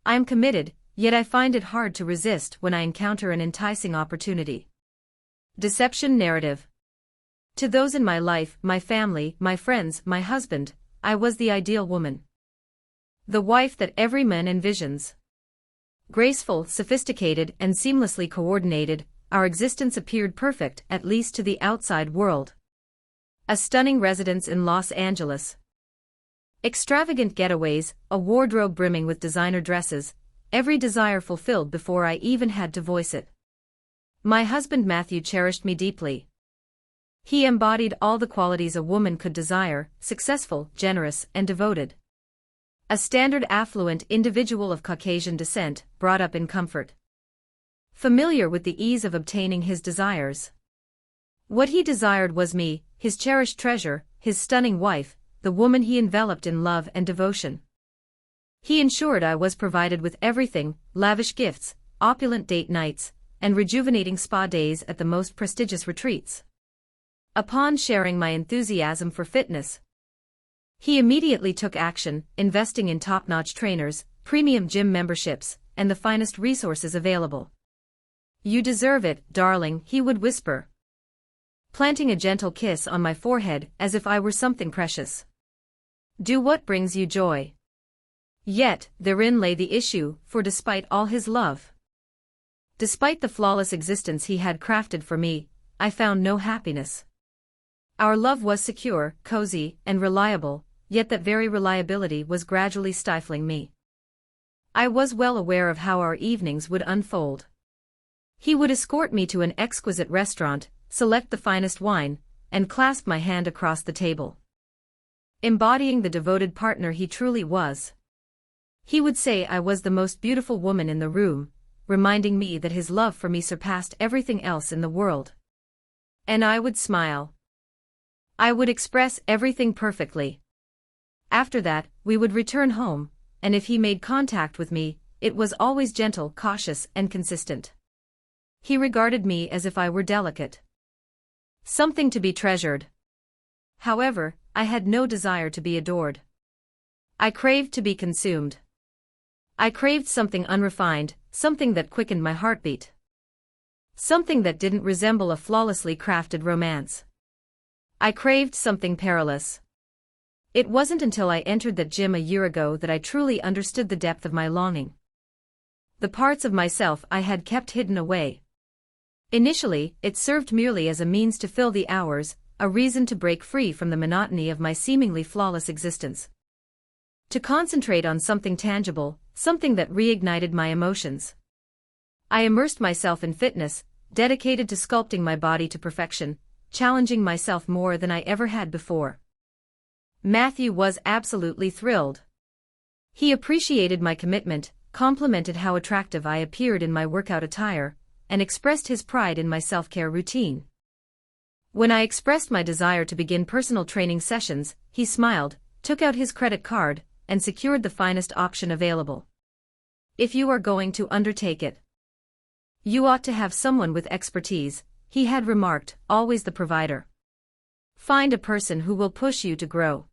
I am committed, yet I find it hard to resist when I encounter an enticing opportunity. Deception narrative. To those in my life, my family, my friends, my husband, I was the ideal woman. The wife that every man envisions. Graceful, sophisticated, and seamlessly coordinated, our existence appeared perfect, at least to the outside world. A stunning residence in Los Angeles. Extravagant getaways, a wardrobe brimming with designer dresses, every desire fulfilled before I even had to voice it. My husband Matthew cherished me deeply. He embodied all the qualities a woman could desire: successful, generous, and devoted. A standard affluent individual of Caucasian descent, brought up in comfort. Familiar with the ease of obtaining his desires. What he desired was me, his cherished treasure, his stunning wife, the woman he enveloped in love and devotion. He ensured I was provided with everything: lavish gifts, opulent date nights, and rejuvenating spa days at the most prestigious retreats. Upon sharing my enthusiasm for fitness, he immediately took action, investing in top-notch trainers, premium gym memberships, and the finest resources available. "You deserve it, darling," he would whisper, planting a gentle kiss on my forehead as if I were something precious. "Do what brings you joy." Yet, therein lay the issue, for despite all his love, despite the flawless existence he had crafted for me, I found no happiness. Our love was secure, cozy, and reliable, yet that very reliability was gradually stifling me. I was well aware of how our evenings would unfold. He would escort me to an exquisite restaurant, select the finest wine, and clasp my hand across the table. Embodying the devoted partner he truly was. He would say I was the most beautiful woman in the room, reminding me that his love for me surpassed everything else in the world. And I would smile. I would express everything perfectly. After that, we would return home, and if he made contact with me, it was always gentle, cautious, and consistent. He regarded me as if I were delicate, something to be treasured. However, I had no desire to be adored. I craved to be consumed. I craved something unrefined, something that quickened my heartbeat. Something that didn't resemble a flawlessly crafted romance. I craved something perilous. It wasn't until I entered that gym a year ago that I truly understood the depth of my longing. The parts of myself I had kept hidden away. Initially, it served merely as a means to fill the hours, a reason to break free from the monotony of my seemingly flawless existence. To concentrate on something tangible, something that reignited my emotions. I immersed myself in fitness, dedicated to sculpting my body to perfection, challenging myself more than I ever had before. Matthew was absolutely thrilled. He appreciated my commitment, complimented how attractive I appeared in my workout attire, and expressed his pride in my self-care routine. When I expressed my desire to begin personal training sessions, he smiled, took out his credit card, and secured the finest option available. "If you are going to undertake it, you ought to have someone with expertise," he had remarked, "always the provider. Find a person who will push you to grow."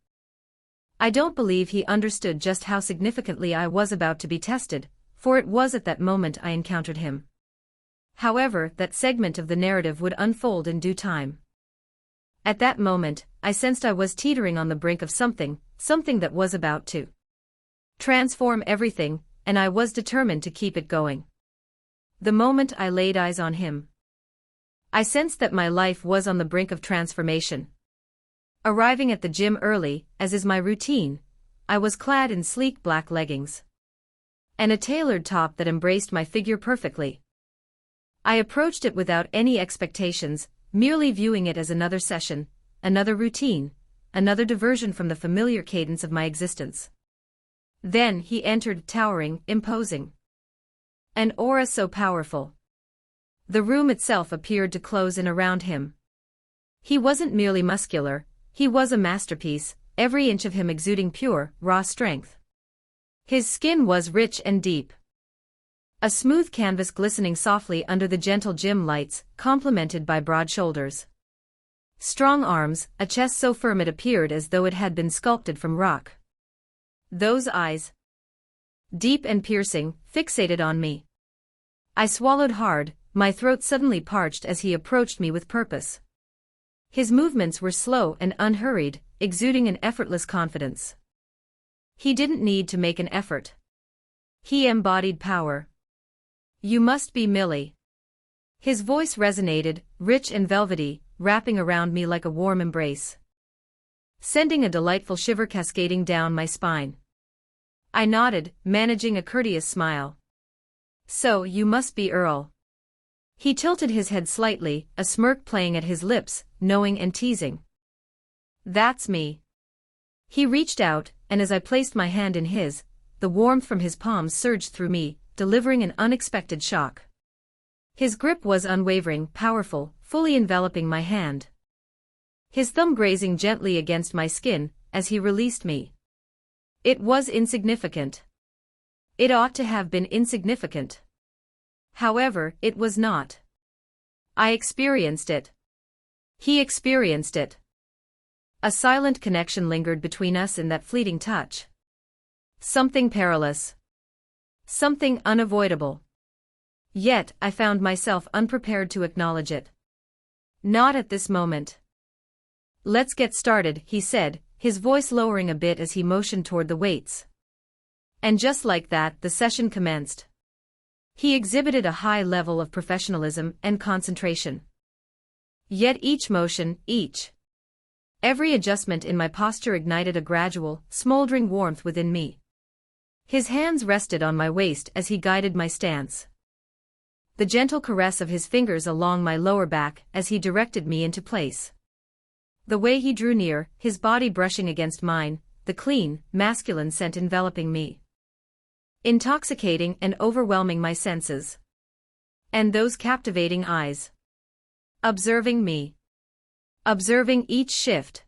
I don't believe he understood just how significantly I was about to be tested, for it was at that moment I encountered him. However, that segment of the narrative would unfold in due time. At that moment, I sensed I was teetering on the brink of something that was about to transform everything, and I was determined to keep it going. The moment I laid eyes on him, I sensed that my life was on the brink of transformation. Arriving at the gym early, as is my routine, I was clad in sleek black leggings and a tailored top that embraced my figure perfectly. I approached it without any expectations, merely viewing it as another session, another routine, another diversion from the familiar cadence of my existence. Then he entered, towering, imposing. An aura so powerful. The room itself appeared to close in around him. He wasn't merely muscular, he was a masterpiece, every inch of him exuding pure, raw strength. His skin was rich and deep. A smooth canvas glistening softly under the gentle gym lights, complemented by broad shoulders. Strong arms, a chest so firm it appeared as though it had been sculpted from rock. Those eyes. deep and piercing, fixated on me. I swallowed hard, my throat suddenly parched as he approached me with purpose. His movements were slow and unhurried, exuding an effortless confidence. He didn't need to make an effort. He embodied power. "You must be Millie." His voice resonated, rich and velvety, wrapping around me like a warm embrace, sending a delightful shiver cascading down my spine. I nodded, managing a courteous smile. "So you must be Earl." He tilted his head slightly, a smirk playing at his lips, knowing and teasing. "That's me." He reached out, and as I placed my hand in his, the warmth from his palms surged through me, delivering an unexpected shock. His grip was unwavering, powerful, fully enveloping my hand. His thumb grazing gently against my skin, as he released me. It was insignificant. It ought to have been insignificant. However, it was not. I experienced it. He experienced it. A silent connection lingered between us in that fleeting touch. Something perilous. Something unavoidable. Yet, I found myself unprepared to acknowledge it. "Not at this moment." "Let's get started," he said, his voice lowering a bit as he motioned toward the weights. And just like that, the session commenced. He exhibited a high level of professionalism and concentration. Yet each motion, every adjustment in my posture ignited a gradual, smoldering warmth within me. His hands rested on my waist as he guided my stance. The gentle caress of his fingers along my lower back as he directed me into place. The way he drew near, his body brushing against mine, the clean, masculine scent enveloping me. Intoxicating and overwhelming my senses. And those captivating eyes. Observing me. Observing each shift.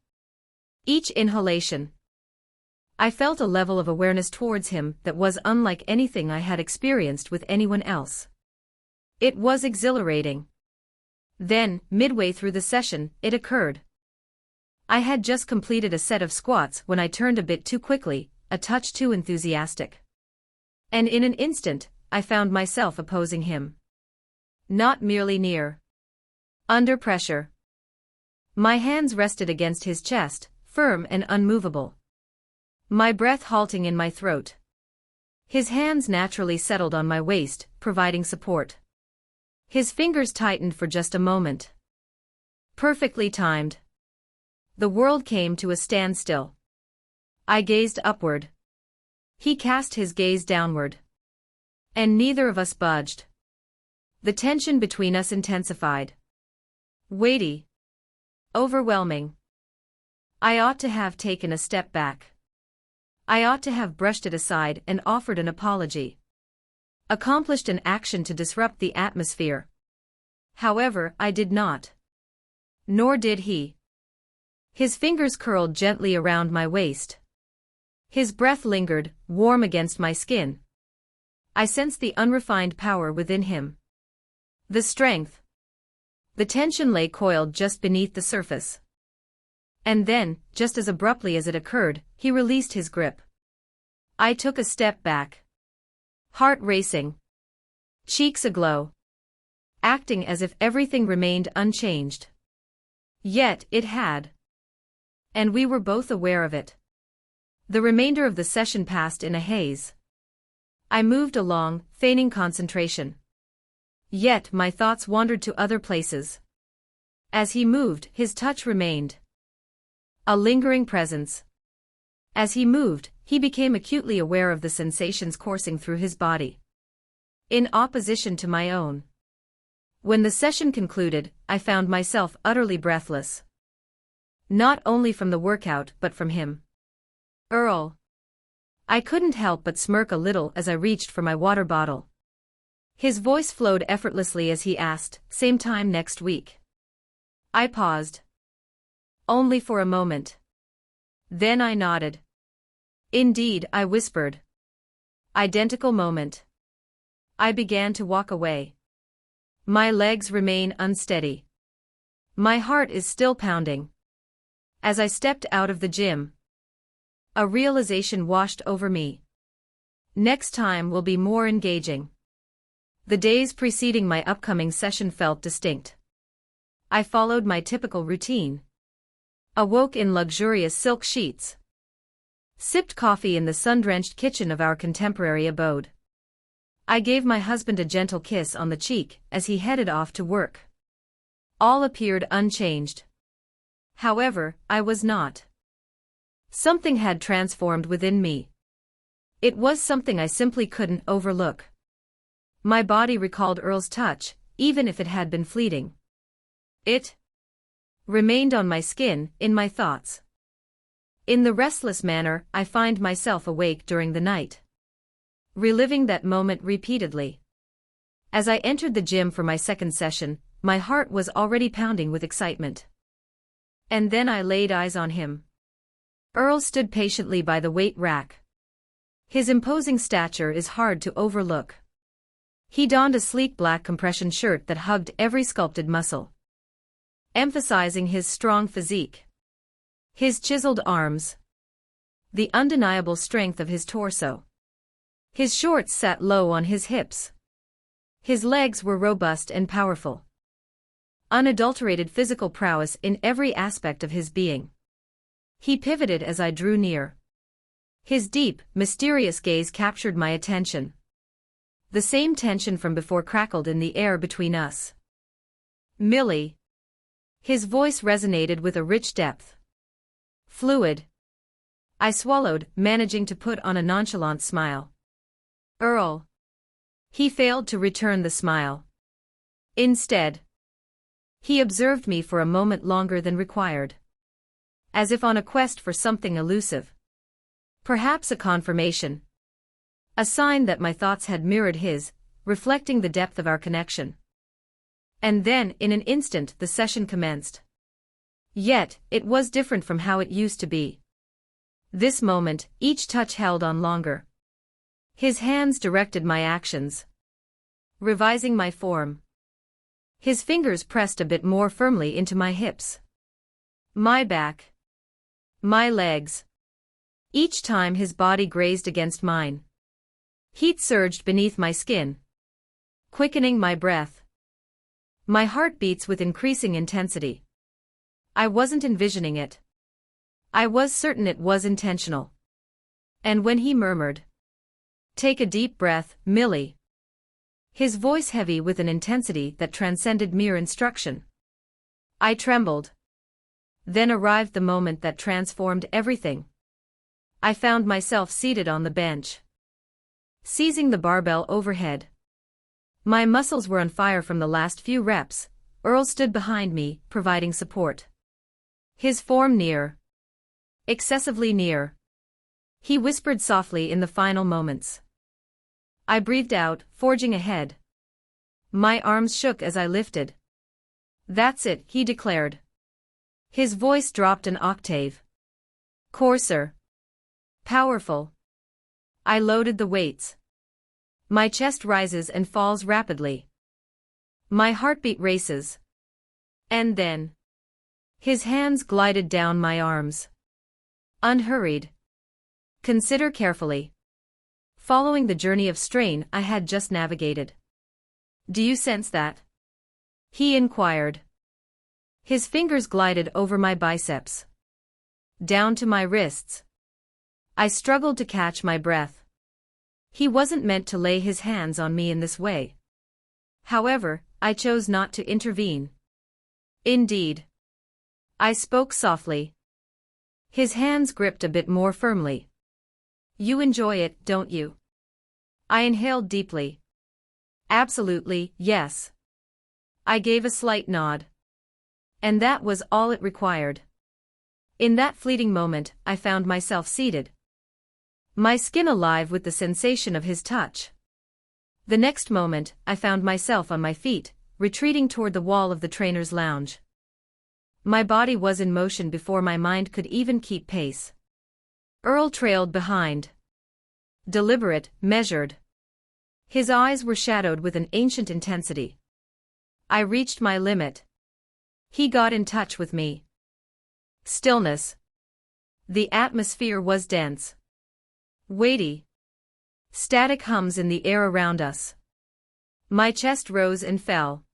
Each inhalation. I felt a level of awareness towards him that was unlike anything I had experienced with anyone else. It was exhilarating. Then, midway through the session, it occurred. I had just completed a set of squats when I turned a bit too quickly, a touch too enthusiastic. And in an instant, I found myself opposing him. Not merely near. Under pressure. My hands rested against his chest, firm and unmovable. My breath halting in my throat. His hands naturally settled on my waist, providing support. His fingers tightened for just a moment. Perfectly timed. The world came to a standstill. I gazed upward. He cast his gaze downward. And neither of us budged. The tension between us intensified. Weighty. Overwhelming. I ought to have taken a step back. I ought to have brushed it aside and offered an apology. Accomplished an action to disrupt the atmosphere. However, I did not. Nor did he. His fingers curled gently around my waist. His breath lingered, warm against my skin. I sensed the unrefined power within him. The strength. The tension lay coiled just beneath the surface. And then, just as abruptly as it occurred, he released his grip. I took a step back. Heart racing. Cheeks aglow. Acting as if everything remained unchanged. Yet, it had. And we were both aware of it. The remainder of the session passed in a haze. I moved along, feigning concentration. Yet my thoughts wandered to other places. As he moved, his touch remained. A lingering presence. As he moved, he became acutely aware of the sensations coursing through his body. In opposition to my own. When the session concluded, I found myself utterly breathless. Not only from the workout but from him. "Earl." I couldn't help but smirk a little as I reached for my water bottle. His voice flowed effortlessly as he asked, "Same time next week?" I paused. Only for a moment. Then I nodded. "Indeed," I whispered. Identical moment. I began to walk away. My legs remain unsteady. My heart is still pounding. As I stepped out of the gym, a realization washed over me. Next time will be more engaging. The days preceding my upcoming session felt distinct. I followed my typical routine. Awoke in luxurious silk sheets. Sipped coffee in the sun-drenched kitchen of our contemporary abode. I gave my husband a gentle kiss on the cheek as he headed off to work. All appeared unchanged. However, I was not. Something had transformed within me. It was something I simply couldn't overlook. My body recalled Earl's touch, even if it had been fleeting. It remained on my skin, in my thoughts. In the restless manner I find myself awake during the night, reliving that moment repeatedly. As I entered the gym for my second session, my heart was already pounding with excitement. And then I laid eyes on him. Earl stood patiently by the weight rack. His imposing stature is hard to overlook. He donned a sleek black compression shirt that hugged every sculpted muscle, emphasizing his strong physique. His chiseled arms. The undeniable strength of his torso. His shorts sat low on his hips. His legs were robust and powerful. Unadulterated physical prowess in every aspect of his being. He pivoted as I drew near. His deep, mysterious gaze captured my attention. The same tension from before crackled in the air between us. "Millie." His voice resonated with a rich depth. Fluid. I swallowed, managing to put on a nonchalant smile. "Earl." He failed to return the smile. Instead, he observed me for a moment longer than required, as if on a quest for something elusive. Perhaps a confirmation. A sign that my thoughts had mirrored his, reflecting the depth of our connection. And then, in an instant, the session commenced. Yet, it was different from how it used to be. This moment, each touch held on longer. His hands directed my actions, revising my form. His fingers pressed a bit more firmly into my hips, my back, my legs. Each time his body grazed against mine, heat surged beneath my skin, quickening my breath. My heart beats with increasing intensity. I wasn't envisioning it. I was certain it was intentional. And when he murmured, "Take a deep breath, Millie," his voice heavy with an intensity that transcended mere instruction, I trembled. Then arrived the moment that transformed everything. I found myself seated on the bench, seizing the barbell overhead. My muscles were on fire from the last few reps. Earl stood behind me, providing support. His form near. Excessively near. He whispered softly in the final moments. I breathed out, forging ahead. My arms shook as I lifted. "That's it," he declared. His voice dropped an octave. Coarser. Powerful. I loaded the weights. My chest rises and falls rapidly. My heartbeat races. And then, his hands glided down my arms. Unhurried. Consider carefully. Following the journey of strain I had just navigated. "Do you sense that?" he inquired. His fingers glided over my biceps, down to my wrists. I struggled to catch my breath. He wasn't meant to lay his hands on me in this way. However, I chose not to intervene. Indeed, I spoke softly. His hands gripped a bit more firmly. "You enjoy it, don't you?" I inhaled deeply. "Absolutely, yes." I gave a slight nod. And that was all it required. In that fleeting moment, I found myself seated, my skin alive with the sensation of his touch. The next moment, I found myself on my feet, retreating toward the wall of the trainer's lounge. My body was in motion before my mind could even keep pace. Earl trailed behind. Deliberate, measured. His eyes were shadowed with an ancient intensity. I reached my limit. He got in touch with me. Stillness. The atmosphere was dense. Weighty. Static hums in the air around us. My chest rose and fell.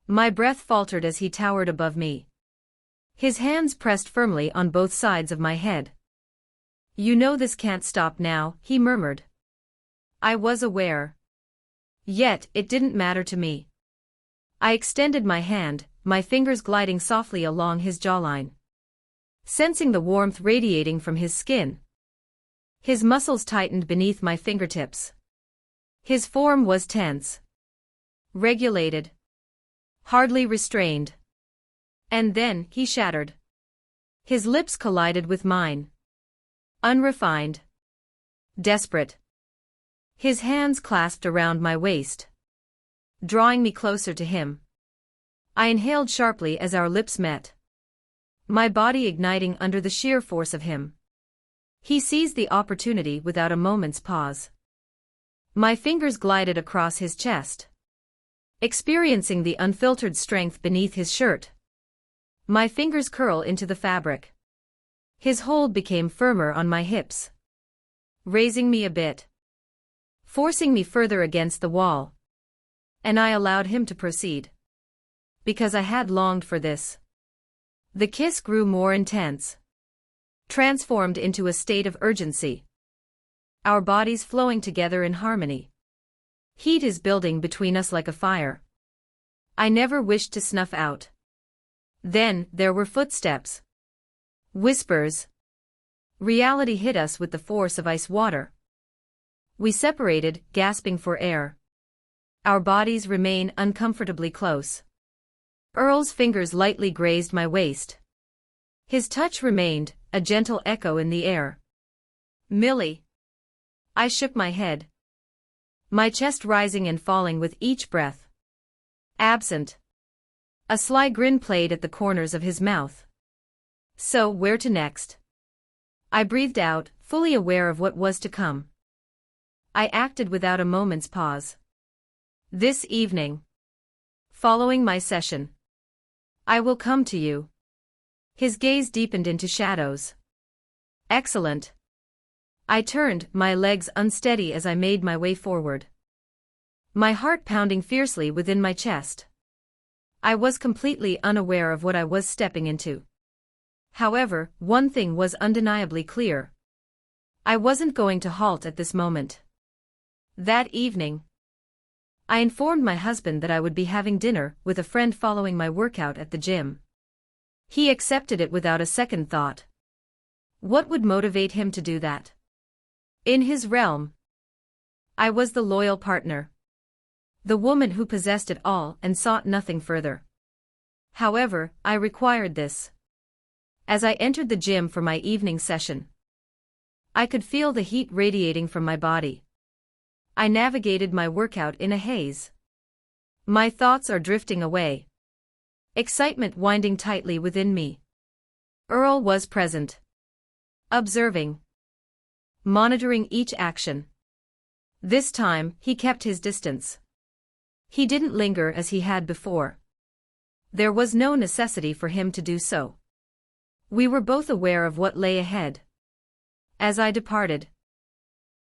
My breath faltered as he towered above me. His hands pressed firmly on both sides of my head. "You know this can't stop now," he murmured. I was aware. Yet, it didn't matter to me. I extended my hand, my fingers gliding softly along his jawline. Sensing the warmth radiating from his skin. His muscles tightened beneath my fingertips. His form was tense. Regulated. Hardly restrained. And then, he shattered. His lips collided with mine. Unrefined. Desperate. His hands clasped around my waist. Drawing me closer to him. I inhaled sharply as our lips met. My body igniting under the sheer force of him. He seized the opportunity without a moment's pause. My fingers glided across his chest. Experiencing the unfiltered strength beneath his shirt. My fingers curl into the fabric. His hold became firmer on my hips. Raising me a bit. Forcing me further against the wall. And I allowed him to proceed. Because I had longed for this. The kiss grew more intense. Transformed into a state of urgency. Our bodies flowing together in harmony. Heat is building between us like a fire. I never wished to snuff out. Then, there were footsteps. Whispers. Reality hit us with the force of ice water. We separated, gasping for air. Our bodies remain uncomfortably close. Earl's fingers lightly grazed my waist. His touch remained, a gentle echo in the air. "Millie." I shook my head. My chest rising and falling with each breath. Absent. A sly grin played at the corners of his mouth. "So, where to next?" I breathed out, fully aware of what was to come. I acted without a moment's pause. "This evening. Following my session. I will come to you." His gaze deepened into shadows. "Excellent." I turned, my legs unsteady as I made my way forward. My heart pounding fiercely within my chest. I was completely unaware of what I was stepping into. However, one thing was undeniably clear. I wasn't going to halt at this moment. That evening, I informed my husband that I would be having dinner with a friend following my workout at the gym. He accepted it without a second thought. What would motivate him to do that? In his realm, I was the loyal partner. The woman who possessed it all and sought nothing further. However, I required this. As I entered the gym for my evening session, I could feel the heat radiating from my body. I navigated my workout in a haze. My thoughts are drifting away. Excitement winding tightly within me. Earl was present. Observing. Monitoring each action. This time, he kept his distance. He didn't linger as he had before. There was no necessity for him to do so. We were both aware of what lay ahead. As I departed,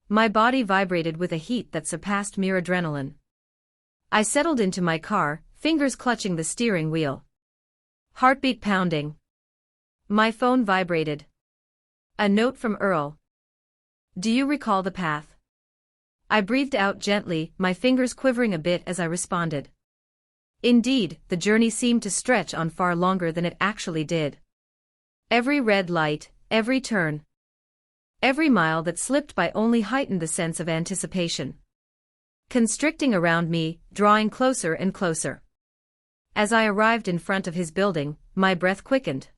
my body vibrated with a heat that surpassed mere adrenaline. I settled into my car, fingers clutching the steering wheel. Heartbeat pounding. My phone vibrated. A note from Earl. "Do you recall the path?" I breathed out gently, my fingers quivering a bit as I responded. Indeed, the journey seemed to stretch on far longer than it actually did. Every red light, every turn, every mile that slipped by only heightened the sense of anticipation. Constricting around me, drawing closer and closer. As I arrived in front of his building, my breath quickened.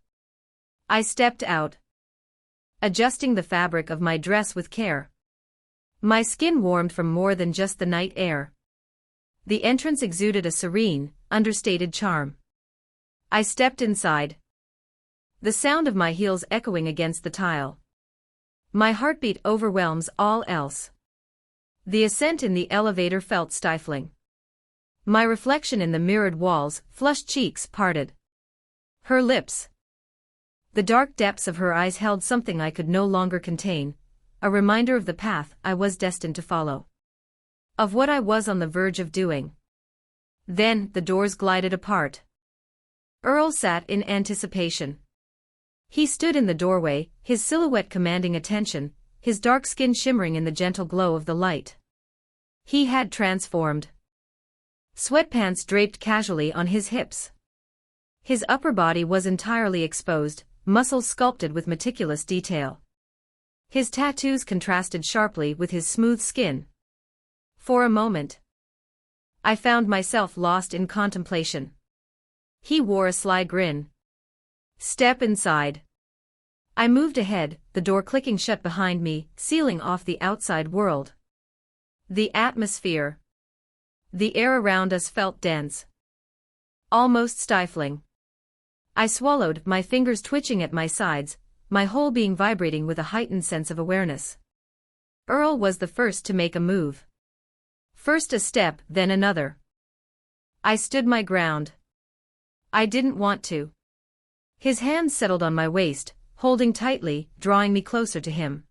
I stepped out, adjusting the fabric of my dress with care. My skin warmed from more than just the night air. The entrance exuded a serene, understated charm. I stepped inside. The sound of my heels echoing against the tile. My heartbeat overwhelms all else. The ascent in the elevator felt stifling. My reflection in the mirrored walls, flushed cheeks parted. Her lips. The dark depths of her eyes held something I could no longer contain, a reminder of the path I was destined to follow. Of what I was on the verge of doing. Then, the doors glided apart. Earl sat in anticipation. He stood in the doorway, his silhouette commanding attention, his dark skin shimmering in the gentle glow of the light. He had transformed. Sweatpants draped casually on his hips. His upper body was entirely exposed, muscles sculpted with meticulous detail. His tattoos contrasted sharply with his smooth skin. For a moment, I found myself lost in contemplation. He wore a sly grin. Step inside. I moved ahead, the door clicking shut behind me, sealing off the outside world. The atmosphere. The air around us felt dense. Almost stifling. I swallowed, my fingers twitching at my sides, my whole being vibrating with a heightened sense of awareness. Earl was the first to make a move. First a step, then another. I stood my ground. I didn't want to. His hands settled on my waist, holding tightly, drawing me closer to him.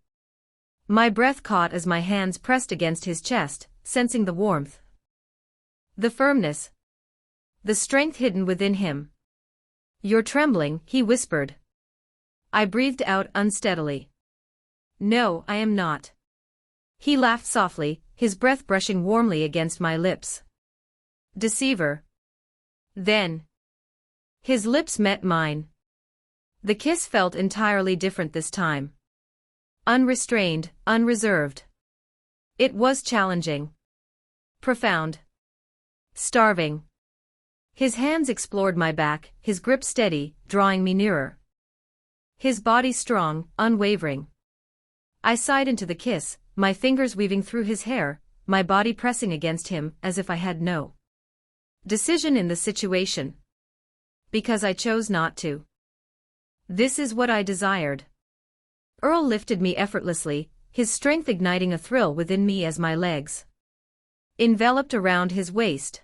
My breath caught as my hands pressed against his chest, sensing the warmth. The firmness. The strength hidden within him. You're trembling, he whispered. I breathed out unsteadily. No, I am not. He laughed softly, his breath brushing warmly against my lips. Deceiver. Then. His lips met mine. The kiss felt entirely different this time. Unrestrained, unreserved. It was challenging. Profound. Starving. His hands explored my back, his grip steady, drawing me nearer. His body strong, unwavering. I sighed into the kiss, my fingers weaving through his hair, my body pressing against him as if I had no decision in the situation. Because I chose not to. This is what I desired. Earl lifted me effortlessly, his strength igniting a thrill within me as my legs enveloped around his waist.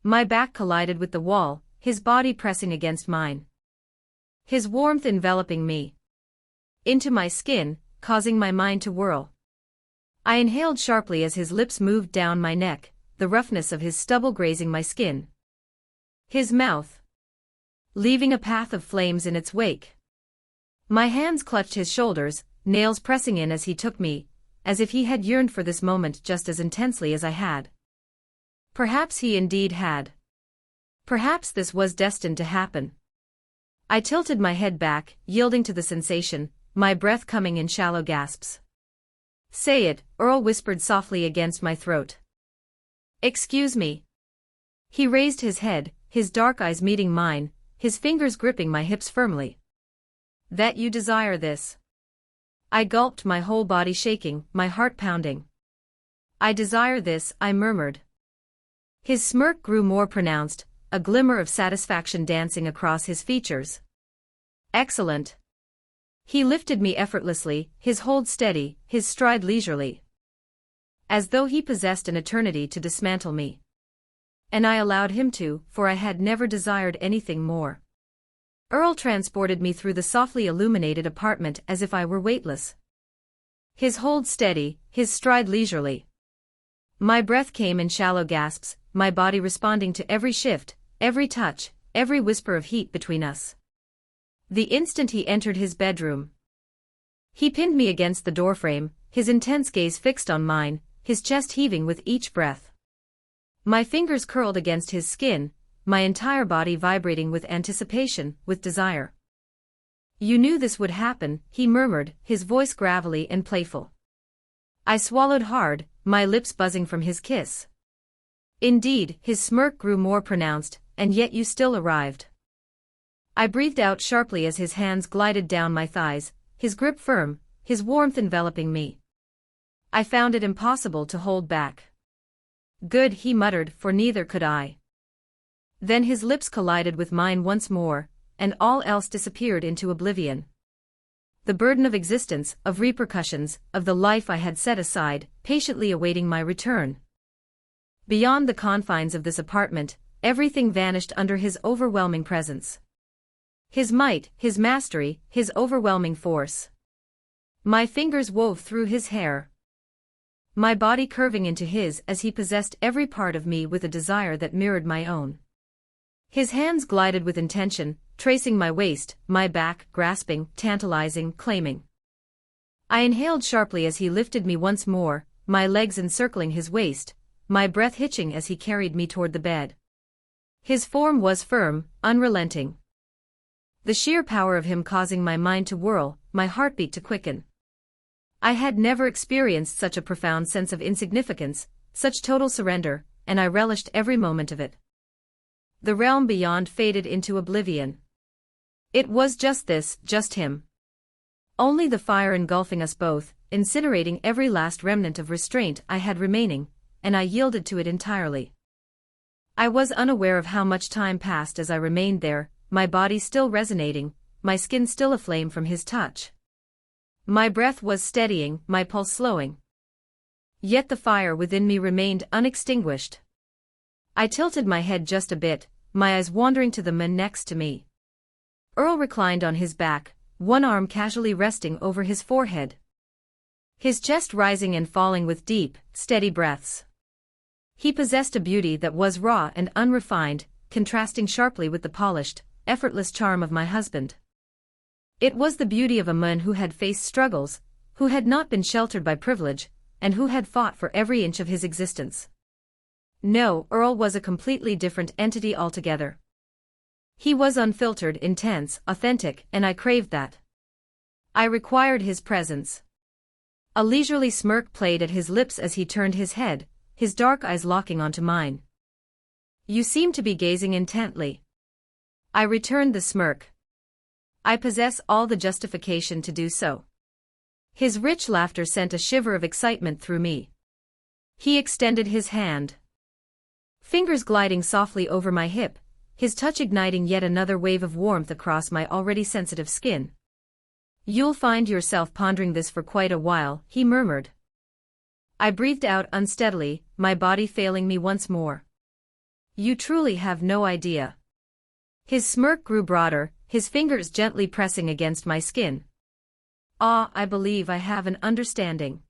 My back collided with the wall, his body pressing against mine. His warmth enveloping me into my skin, causing my mind to whirl. I inhaled sharply as his lips moved down my neck, the roughness of his stubble grazing my skin. His mouth, leaving a path of flames in its wake. My hands clutched his shoulders, nails pressing in as he took me, as if he had yearned for this moment just as intensely as I had. Perhaps he indeed had. Perhaps this was destined to happen. I tilted my head back, yielding to the sensation, my breath coming in shallow gasps. Say it, Earl whispered softly against my throat. Excuse me. He raised his head, his dark eyes meeting mine, his fingers gripping my hips firmly. That you desire this. I gulped, my whole body shaking, my heart pounding. I desire this, I murmured. His smirk grew more pronounced, a glimmer of satisfaction dancing across his features. Excellent. He lifted me effortlessly, his hold steady, his stride leisurely. As though he possessed an eternity to dismantle me. And I allowed him to, for I had never desired anything more. Earl transported me through the softly illuminated apartment as if I were weightless. His hold steady, his stride leisurely. My breath came in shallow gasps, my body responding to every shift, every touch, every whisper of heat between us. The instant he entered his bedroom, he pinned me against the doorframe, his intense gaze fixed on mine, his chest heaving with each breath. My fingers curled against his skin, my entire body vibrating with anticipation, with desire. You knew this would happen, he murmured, his voice gravelly and playful. I swallowed hard, my lips buzzing from his kiss. Indeed, his smirk grew more pronounced, and yet you still arrived. I breathed out sharply as his hands glided down my thighs, his grip firm, his warmth enveloping me. I found it impossible to hold back. Good, he muttered, for neither could I. Then his lips collided with mine once more, and all else disappeared into oblivion. The burden of existence, of repercussions, of the life I had set aside, patiently awaiting my return. Beyond the confines of this apartment, everything vanished under his overwhelming presence. His might, his mastery, his overwhelming force. My fingers wove through his hair, my body curving into his as he possessed every part of me with a desire that mirrored my own. His hands glided with intention, tracing my waist, my back, grasping, tantalizing, claiming. I inhaled sharply as he lifted me once more, my legs encircling his waist, my breath hitching as he carried me toward the bed. His form was firm, unrelenting. The sheer power of him causing my mind to whirl, my heartbeat to quicken. I had never experienced such a profound sense of insignificance, such total surrender, and I relished every moment of it. The realm beyond faded into oblivion. It was just this, just him. Only the fire engulfing us both, incinerating every last remnant of restraint I had remaining, and I yielded to it entirely. I was unaware of how much time passed as I remained there, my body still resonating, my skin still aflame from his touch. My breath was steadying, my pulse slowing. Yet the fire within me remained unextinguished. I tilted my head just a bit, my eyes wandering to the man next to me. Earl reclined on his back, one arm casually resting over his forehead. His chest rising and falling with deep, steady breaths. He possessed a beauty that was raw and unrefined, contrasting sharply with the polished, effortless charm of my husband. It was the beauty of a man who had faced struggles, who had not been sheltered by privilege, and who had fought for every inch of his existence. No, Earl was a completely different entity altogether. He was unfiltered, intense, authentic, and I craved that. I required his presence. A leisurely smirk played at his lips as he turned his head, his dark eyes locking onto mine. "You seem to be gazing intently." I returned the smirk. "I possess all the justification to do so." His rich laughter sent a shiver of excitement through me. He extended his hand. Fingers gliding softly over my hip, his touch igniting yet another wave of warmth across my already sensitive skin. "You'll find yourself pondering this for quite a while," he murmured. I breathed out unsteadily, my body failing me once more. "You truly have no idea." His smirk grew broader, his fingers gently pressing against my skin. "Ah, I believe I have an understanding."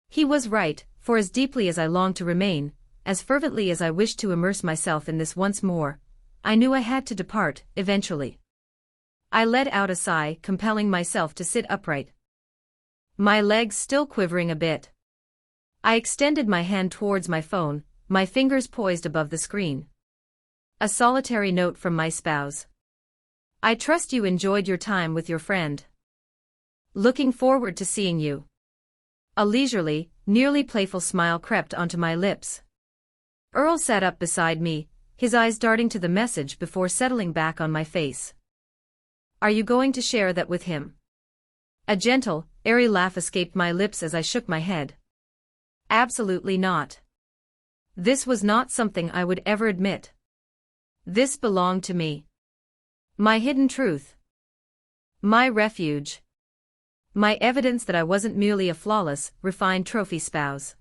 He was right, for as deeply as I longed to remain, as fervently as I wished to immerse myself in this once more, I knew I had to depart, eventually. I let out a sigh, compelling myself to sit upright. My legs still quivering a bit. I extended my hand towards my phone, my fingers poised above the screen. A solitary note from my spouse. "I trust you enjoyed your time with your friend. Looking forward to seeing you." A leisurely, nearly playful smile crept onto my lips. Earl sat up beside me, his eyes darting to the message before settling back on my face. "Are you going to share that with him?" A gentle, airy laugh escaped my lips as I shook my head. "Absolutely not. This was not something I would ever admit. This belonged to me. My hidden truth. My refuge. My evidence that I wasn't merely a flawless, refined trophy spouse."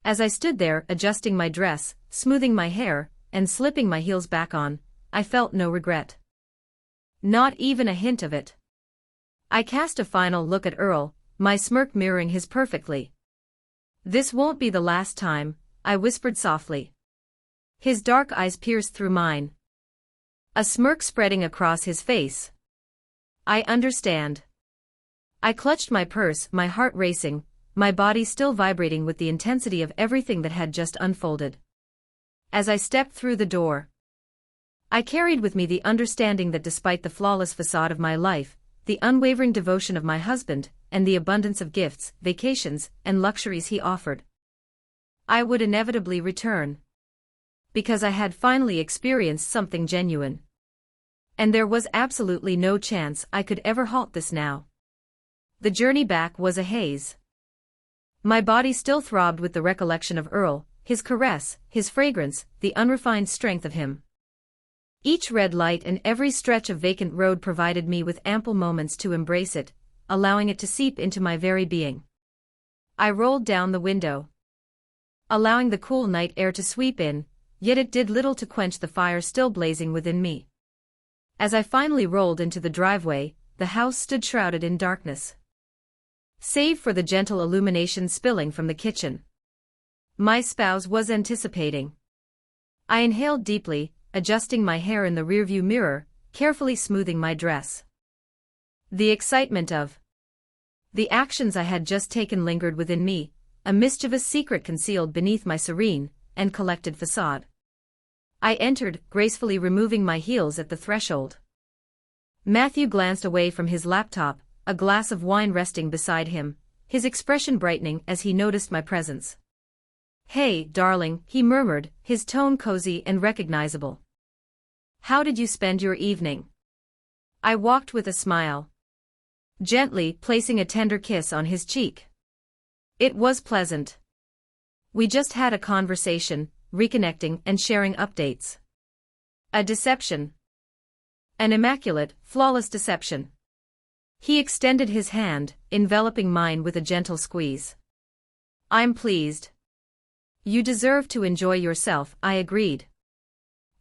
As I stood there, adjusting my dress, smoothing my hair, and slipping my heels back on, I felt no regret. Not even a hint of it. I cast a final look at Earl, my smirk mirroring his perfectly. "This won't be the last time," I whispered softly. His dark eyes pierced through mine. A smirk spreading across his face. "I understand." I clutched my purse, my heart racing, my body still vibrating with the intensity of everything that had just unfolded. As I stepped through the door, I carried with me the understanding that despite the flawless facade of my life, the unwavering devotion of my husband, and the abundance of gifts, vacations, and luxuries he offered, I would inevitably return. Because I had finally experienced something genuine. And there was absolutely no chance I could ever halt this now. The journey back was a haze. My body still throbbed with the recollection of Earl, his caress, his fragrance, the unrefined strength of him. Each red light and every stretch of vacant road provided me with ample moments to embrace it, allowing it to seep into my very being. I rolled down the window, allowing the cool night air to sweep in, yet it did little to quench the fire still blazing within me. As I finally rolled into the driveway, the house stood shrouded in darkness. save for the gentle illumination spilling from the kitchen. My spouse was anticipating. I inhaled deeply, adjusting my hair in the rearview mirror, carefully smoothing my dress. The excitement of the actions I had just taken lingered within me, a mischievous secret concealed beneath my serene and collected facade. I entered, gracefully removing my heels at the threshold. Matthew glanced away from his laptop, a glass of wine resting beside him, his expression brightening as he noticed my presence. "Hey, darling," he murmured, his tone cozy and recognizable. "How did you spend your evening?" I walked with a smile, gently placing a tender kiss on his cheek. It was pleasant. We just had a conversation, reconnecting and sharing updates. A deception. An immaculate, flawless deception. He extended his hand, enveloping mine with a gentle squeeze. "I'm pleased. You deserve to enjoy yourself," I agreed.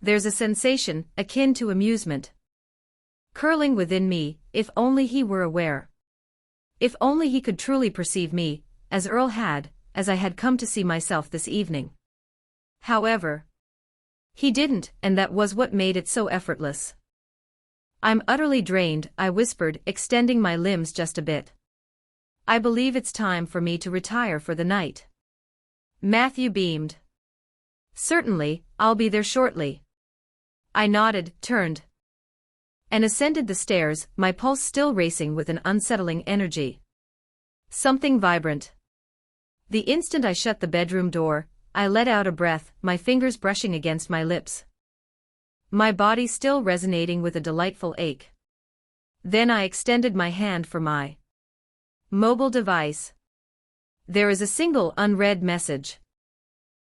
There's a sensation, akin to amusement, curling within me, if only he were aware. If only he could truly perceive me, as Earl had, as I had come to see myself this evening. However, he didn't, and that was what made it so effortless. "I'm utterly drained," I whispered, extending my limbs just a bit. "I believe it's time for me to retire for the night." Matthew beamed. "Certainly, I'll be there shortly." I nodded, turned, and ascended the stairs, my pulse still racing with an unsettling energy. Something vibrant. The instant I shut the bedroom door, I let out a breath, my fingers brushing against my lips, my body still resonating with a delightful ache. Then I extended my hand for my mobile device. There is a single unread message.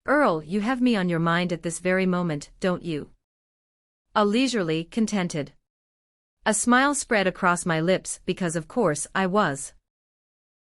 "Earl, you have me on your mind at this very moment, don't you?" A leisurely, contented. A smile spread across my lips because of course I was.